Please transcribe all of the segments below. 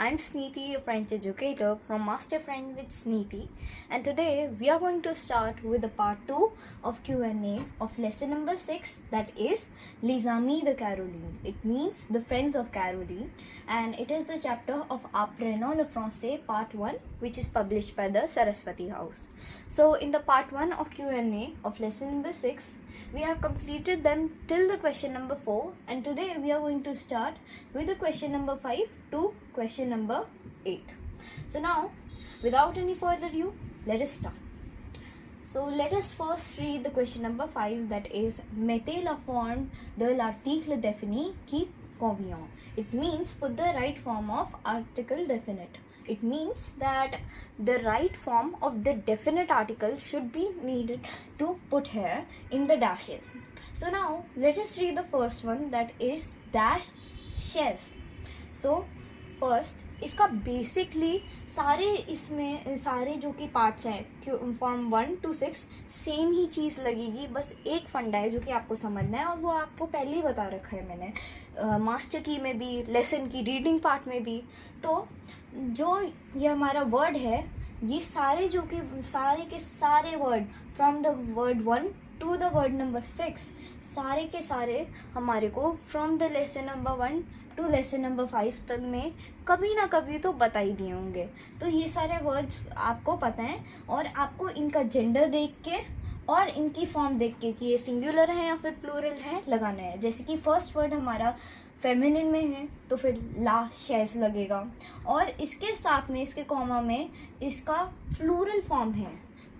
I'm Sniti, your French educator from Master French with Sniti, and today we are going to start with the part 2 of Q&A of lesson number 6, that is Les Amis de Caroline. It means the friends of Caroline, and it is the chapter of Apprenons le Français part 1, which is published by the Saraswati House. So in the part 1 of Q&A of lesson number 6, we have completed them till the question number 4, and today we are going to start with the question number 5 to question number 8. So now, without any further ado, let us start. So let us first read the question number 5, that is mettez la forme de l'article défini qui convient. It means put the right form of article definite. It means that the right form of the definite article should be needed to put here in the dashes. So now let us read the first one, that is dash shares. So first इसका basically सारे जो कि parts हैं form 1 to 6 same ही चीज़ लगेगी, बस एक फंडा है जो कि आपको समझना है और वो आपको पहले ही बता रखा है मैंने मास्टर की में भी, लेसन की रीडिंग पार्ट में भी. तो जो ये हमारा वर्ड है, ये सारे जो कि सारे के सारे word from the word 1 to the word number 6 सारे के सारे हमारे को from the lesson number 1 to lesson number 5 तक में कभी ना कभी तो बता ही दिए होंगे. तो ये सारे वर्ड्स आपको पता हैं और आपको इनका जेंडर देख के और इनकी फॉर्म देख के कि ये सिंगुलर है या फिर प्लूरल है लगाना है. जैसे कि फर्स्ट वर्ड हमारा फेमिनिन में है तो फिर ला शेस लगेगा, और इसके साथ में इसके कॉमा में इसका प्लूरल फॉर्म है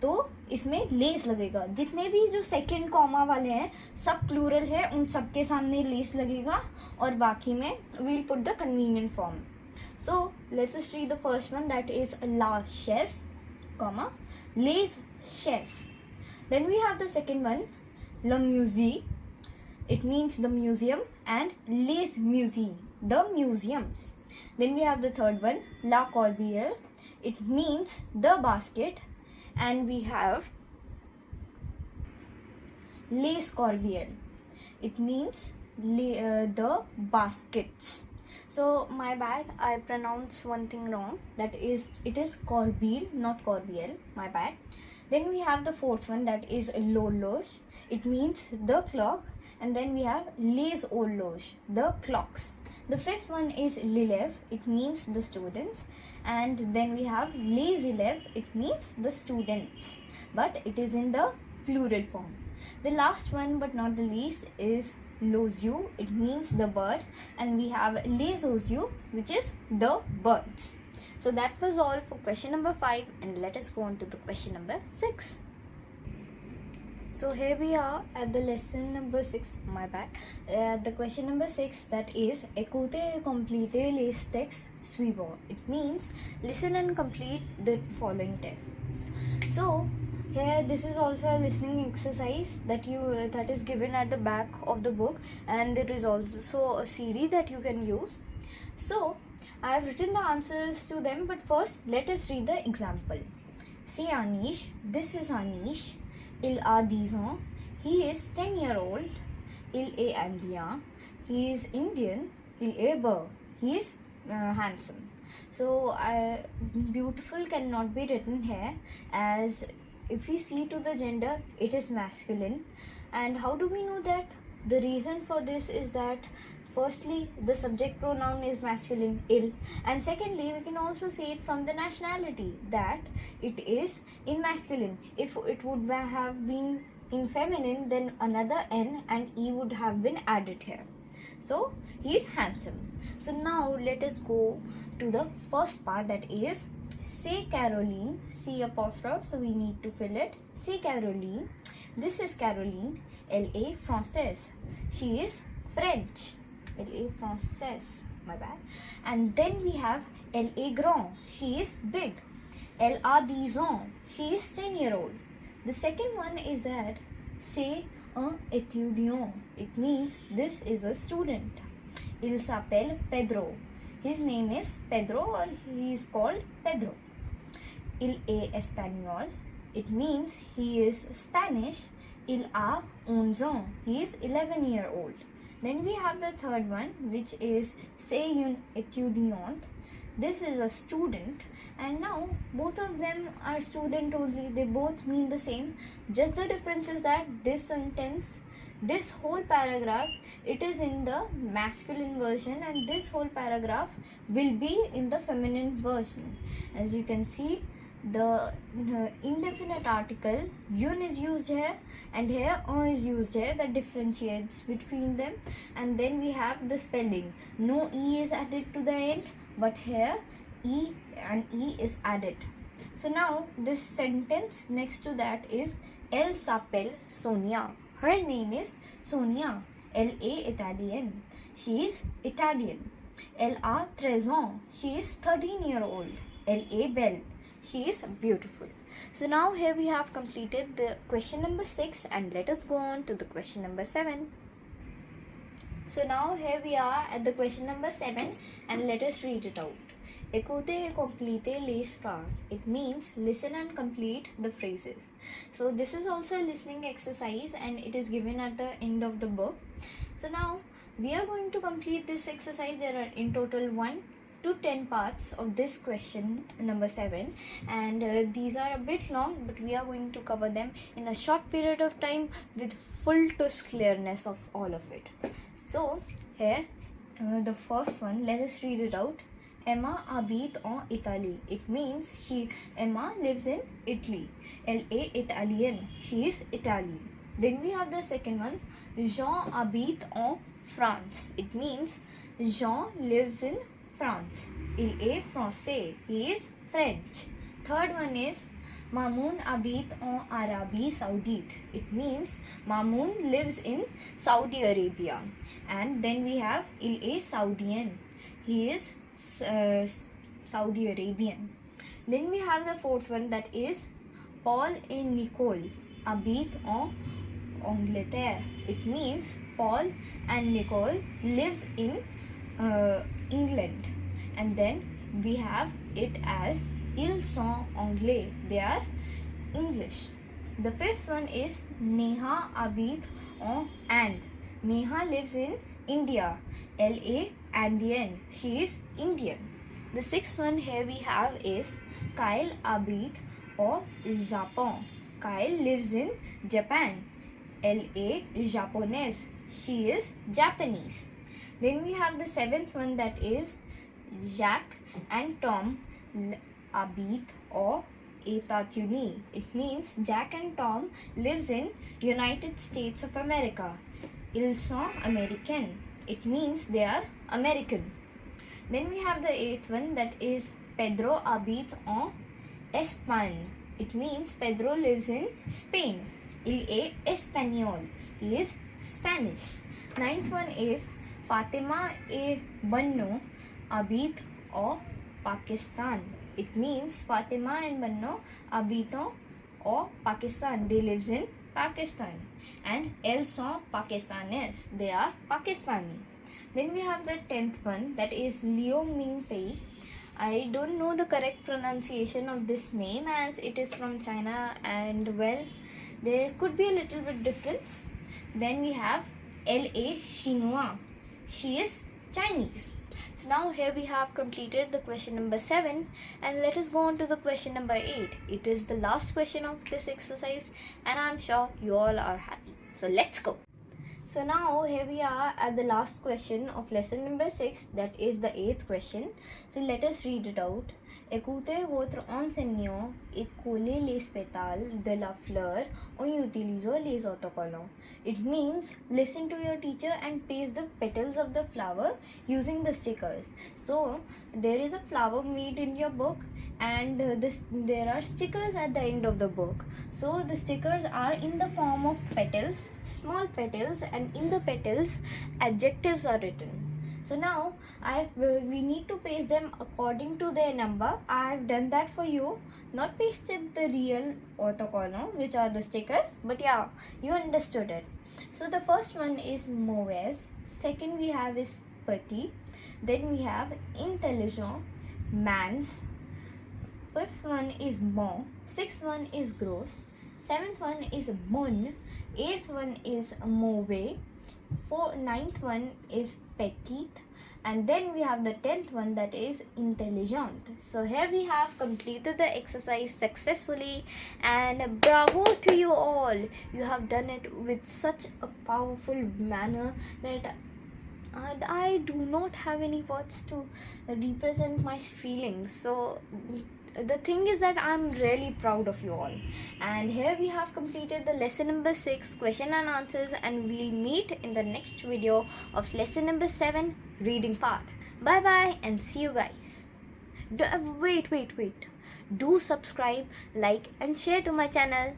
तो इसमें लेस लगेगा. जितने भी जो सेकंड कॉमा वाले हैं सब प्लूरल है, उन सब के सामने लेस लगेगा और बाकी में we'll put the convenient form. So let's us read the first one, that is ला शेस कॉमा लेस शेस. Then we have the second one, ल म्यूजी. It means the museum, and les musées, the museums. Then we have the third one, la corbière. It means the basket, and we have les corbières. It means the baskets. So my bad, I pronounced one thing wrong. That is, it is corbière, not corbière. My bad. Then we have the fourth one, that is l'horloge. It means the clock. And then we have les horloges, the clocks. The fifth one is l'élève. It means the students. And then we have les élèves. It means the students, but it is in the plural form. The last one but not the least is l'oiseau. It means the bird, and we have les oiseaux, which is the birds. So that was all for question number 5, and let us go on to the question number 6. So here we are at the lesson number 6, my bad, the question number 6, that is écoutez et complétez les textes suivants. It means listen and complete the following texts. So here this is also a listening exercise that is given at the back of the book, and there is also a CD that you can use. So I have written the answers to them, but first let us read the example. Say Anish, this is Anish. Il a 10 ans. He is 10-year-old. Il est indien. He is Indian. Il est beau. He is handsome. So beautiful cannot be written here, as if we see to the gender, it is masculine. And how do we know that? The reason for this is that firstly, the subject pronoun is masculine, il, and secondly, we can also see it from the nationality that it is in masculine. If it would have been in feminine, then another N and E would have been added here. So he is handsome. So now let us go to the first part, that is say Caroline, C apostrophe, so we need to fill it. Say Caroline, this is Caroline, elle est française, she is French. Elle est française, my bad. And then we have elle est grand, she is big. Elle a 10 ans, she is 10-year-old. The second one is that c'est un étudiant. It means this is a student. Il s'appelle Pedro. His name is Pedro, or he is called Pedro. Il est espagnol. It means he is Spanish. Il a 11 ans. He is 11-year-old. Then we have the third one, which is c'est une étudiante. this is a student, and now both of them are student only. They both mean the same. Just the difference is that this sentence, this whole paragraph, it is in the masculine version, and this whole paragraph will be in the feminine version. As you can see, the indefinite article yun is used here, and here is used here, that differentiates between them. And then we have the spelling. No e is added to the end, but here e and e is added. So now this sentence next to that is Elle s'appelle Sonia. Her name is Sonia. Elle est Italienne. She is Italian. Elle a 13 ans. She is 13-year-old. Elle est belle. She is beautiful. So now here we have completed the question number 6, and let us go on to the question number 7. So now here we are at the question number 7, and let us read it out. Écoutez et complétez les phrases. It means listen and complete the phrases. So this is also a listening exercise, and it is given at the end of the book. So now we are going to complete this exercise. There are in total 1 to 10 parts of this question number 7, and these are a bit long, but we are going to cover them in a short period of time with full to clearness of all of it. So here the first one, let us read it out. Emma habite en Italie. It means Emma lives in Italy. Elle est italienne. She is Italian. Then we have the second one. Jean habite en France. It means Jean lives in France. Il est français. He is French. Third one is Mamoun habite en Arabie Saoudite. It means Mamoun lives in Saudi Arabia. And then we have Il est saoudien. He is Saudi Arabian. Then we have the fourth one, that is Paul et Nicole habitent en Angleterre. It means Paul and Nicole lives in England. And then we have it as ils sont anglais. They are English. The fifth one is Neha habite en Inde. Neha lives in India. Elle est indienne. She is Indian. The sixth one here we have is Kyle habite au Japon. Kyle lives in Japan. Elle est japonaise. She is Japanese. Then we have the seventh one, that is Jacques and Tom habitent aux États-Unis. It means Jack and Tom lives in United States of America. Ils sont américains. It means they are American. Then we have the eighth one, that is Pedro habite en Espagne. It means Pedro lives in Spain. Il est espagnol. He is Spanish. Ninth one is Fatima et Banno habitent au Pakistan. It means Fatima and Banno habitent au Pakistan. They lives in Pakistan. And elles sont pakistanaises. They are Pakistani. Then we have the 10th one, that is Liu Mingpei. I don't know the correct pronunciation of this name, as it is from China, and well, there could be a little bit difference. Then we have Elle est chinois. She is Chinese. So now here we have completed the question number 7, and let us go on to the question number 8. It is the last question of this exercise, and I'm sure you all are happy. So let's go. So now here we are at the last question of lesson number 6, that is the 8th question. So let us read it out. Écoutez votre enseignant et collez les pétales de la fleur en utilisant les autocollants. It means listen to your teacher and paste the petals of the flower using the stickers. So there is a flower made in your book, and there are stickers at the end of the book. So the stickers are in the form of petals, small petals, and in the petals adjectives are written. So now we need to paste them according to their number. I have done that for you. Not pasted the real autocollant, which are the stickers, but yeah, you understood it. So the first one is mauvaise. Second we have is petit. Then we have intelligent, man's. Fifth one is bon. Sixth one is gross. Seventh one is bon. Eighth one is mauvais. Ninth one is petite, And then we have the 10th one, that is intelligent. So here we have completed the exercise successfully, and bravo to you all. You have done it with such a powerful manner that I do not have any words to represent my feelings. So the thing is that I'm really proud of you all. And here we have completed the lesson number 6, question and answers, and we'll meet in the next video of lesson number 7, reading part. Bye bye and see you guys. Wait. Do subscribe, like and share to my channel.